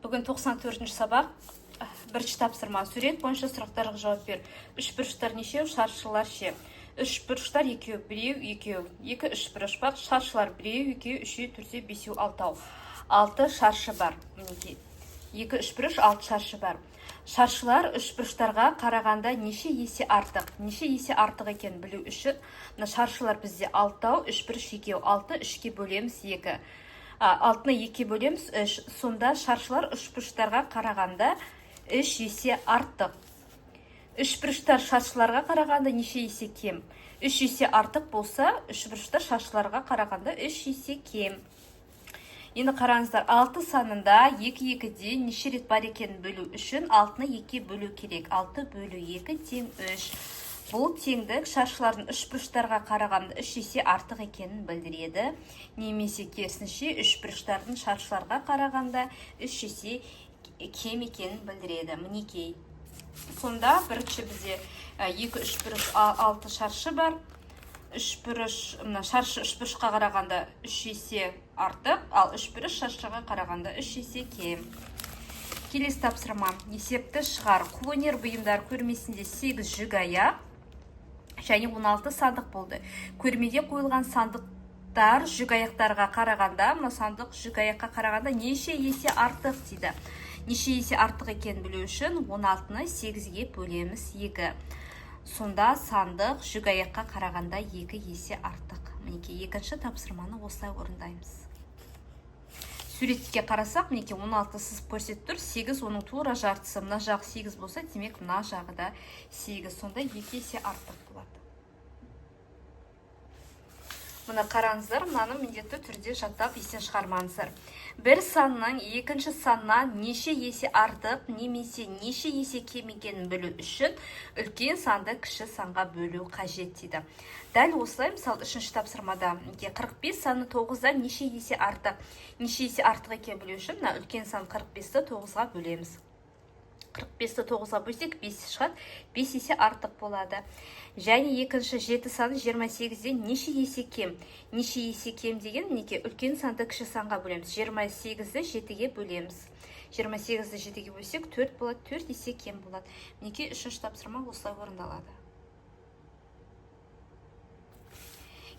Бүгін 94-ші сабақ. Бірінші тапсырма. Сурет бойынша сұрақтарға жауап бер. Үшбұрыштар нешеу, шаршылар ше. Үшбұрыштар екеу, біреу, екеу. Екі үшбұрыш бар. Шаршылар біреу, екеу, үшеу, төртеу, бесеу, алтау. 6 шаршы бар. Екі үшбұрыш, 6 шаршы бар. Шаршылар үшбұрыштарға қарағанда неше есе артық? Неше есе артық екен білу үшін. Шаршылар бізде 6, үшбұрыш екеу, 6 үшке бөлеміз 2. 6-ны 2 бөлеміз 3. Сонда шаршылар үшбұрыштарға қарағанда 3 есе артық. Үшбұрыштар шаршыларға қарағанда неше есе кем? 3 есе артық болса, үшбұрыштар шаршыларға қарағанда 3 есе кем. Енді қараңыздар, 6 санында 2-2-де неше рет бар екенін бөлу үшін 6-ны 2 бөлу керек. 6 бөлу 2 тең 3. Бұл теңдік шаршылардың үшбұрыштарға қарағанда 3 есе артық екенін білдіреді. Немесе керісінше үшбұрыштардың шаршыларға қарағанда 3 есе кем екенін білдіреді. Мінекей. Сонда бірінші бізде 2 үшбұрыш 6 шаршы бар. Шаршы үшбұрышқа қарағанда 3 есе артық, ал үшбұрыш шаршыға қарағанда 3 есе кем. Келесі тапсырма. Есепті шығар. Қолөнер бұйымдар көрмесінде 8 жүк аяқ және 16 сандық болды. Көрмеде қойылған сандықтар жүк аяқтарға қарағанда, мына сандық жүк аяққа қарағанда неше есе артық дейді. Неше есе артық екен білу үшін 16-ны 8-ге бөлеміз 2. Сонда сандық жүк аяққа қарағанда 2 есе артық. Мінекей екінші тапсырманы осылай орындаймыз. Суретке қарасақ, мінекей 16 сызып көрсетіп тұр, 8 оның тура жартысы, мына жағы 8 болса, демек мына жағы да 8. Сонда 2 есе артық болады. Мұны қараңыздар, мынаны міндетті түрде жаттап естен шығармаңыздар. Бір санның екінші саннан неше есе артық, немесе неше есе кем екенін білу үшін үлкен санды кіші санға бөлу қажет дейді. Дәл осылай, мысалы, үшінші тапсырмада 45 саны 9-дан неше есе артық екен білу үшін үлкен сан 45-ті 9-ға бөлеміз. 45-ті 9-ға бөлсек 5 шығады, 5 есе артық болады. Және екінші 7 саны 28-ден неше есе кем? Неше есе кем деген, мінекей үлкен санды кіші санға бөлеміз. 28-ді 7-ге бөлеміз. 28-ді 7-ге бөлсек 4 болады, 4 есе кем болады. Мінекей үшінші тапсырма осылай орындалады.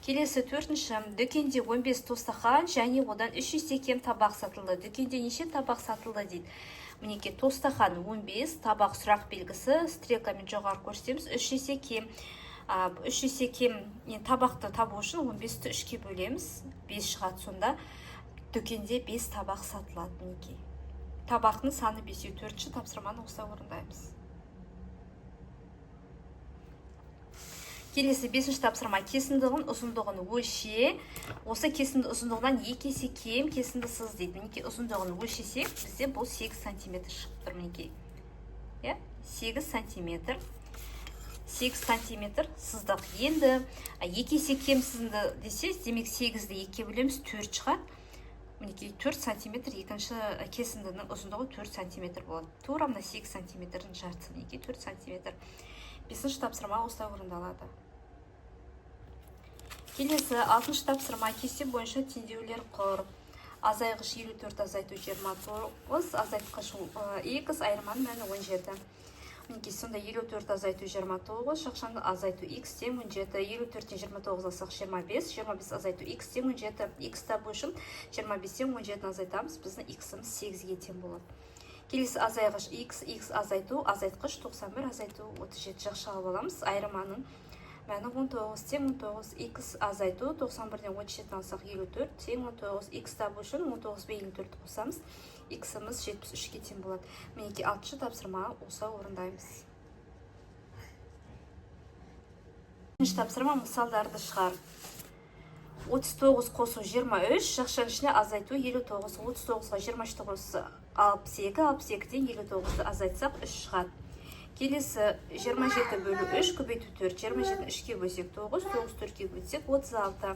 Келесі төртінші. Дүкенде 15 тостақан және одан 3 есе кем табақ сатылды. Дүкенде неше табақ сатылды дейді. Мінекей тостақан 15, табақ сұрақ белгісі, стрелкамен жоғары көрсетеміз, 3 есе кем. 3 есе кем табақты табу үшін 15-ті 3-ке бөлеміз, 5 шығады. Сонда дүкенде 5 табақ сатылады. Мінекей табақтың саны 5. Төртінші тапсырманы осылай орындаймыз. Келесі 5-ші тапсырма. Кесіндігін ұзындығын өлше. Осы кесінді ұзындығынан 2 есе кем кесінді сыз дейді. Мінекей ұзындығын өлшесек, бізде бұл 8 сантиметр шығып тұр. Мінекей 8 сантиметр. 8 сантиметр сыздық. Енді 2 есе кем сызынды десек, демек 8-ді 2-ге бөлеміз, 4 шығады. Мінекей 4 сантиметр, екінші кесіндінің ұзындығы 4 сантиметр болады. Тура мына 8 сантиметрдің жартысы. Мінекей 4 сантиметр. 5-ші тапсырма осылай орындалады. Келесі 6-шы тапсырма. Кесте бойынша теңдеулер құр. Азайғыш 54, азайту 29, азайтқыш x, айырманың мәні 17. Мінекей сонда 54 азайту 29, шақшанды азайту x тең 17, 54-тен 29 асақ 25, 25 азайту x тең 17, x табу үшін 25-тен 17 азайтамыз, біздің x-іміз 8-ге тең болады. Келесі азайғыш x азайту, азайтқыш 91, азайту 37 жақшалып аламыз. Айырманың мәні 19 тең 19, x азайту 91-ден 37 алсақ 54 тең 19, x табу үшін 19 бен 54 қосамыз, x-іміз 73-ге тең болады. Мінекей 6-шы тапсырма осылай орындаймыз. 7-ші тапсырма мысалдарды шығар. 39 қосу 23, жақшаның ішіне азайту 59, 39-ға 23 қосу 62, 62-ден 59-ды азайтсақ 3 шығады. Келесі 27 бөлу 3, көбейту 4, 27-ні 3-ке бөлсек 9, 9 4-ке бөлсек 36.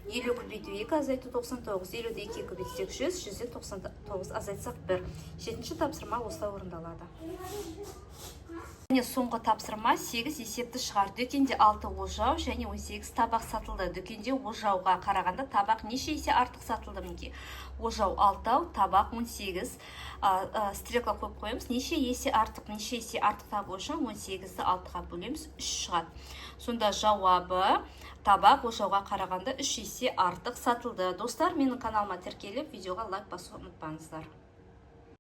50 көбейту 2 азайту 99, 50-ді 2 көбейтсек 100, 100-де 99 азайтсақ 1. 7-ші тапсырма осылай орындалады. Және соңғы тапсырма 8 есепті шығар. Дүкенде 6 ожау және 18 табақ сатылды. Дүкенде ожауға қарағанда табақ неше есе артық сатылды мінеке? Ожау 6, табақ 18. Стрелка қойып қойымыз. Неше есе артық табу үшін 18-ді 6-ға бөлеміз, 3 шығады. Сонда жауабы табақ ожауға қарағанда 3 есе артық сатылды. Достар, менің каналыма тіркеліп, видеоға лайк басуды ұмытпаңыздар.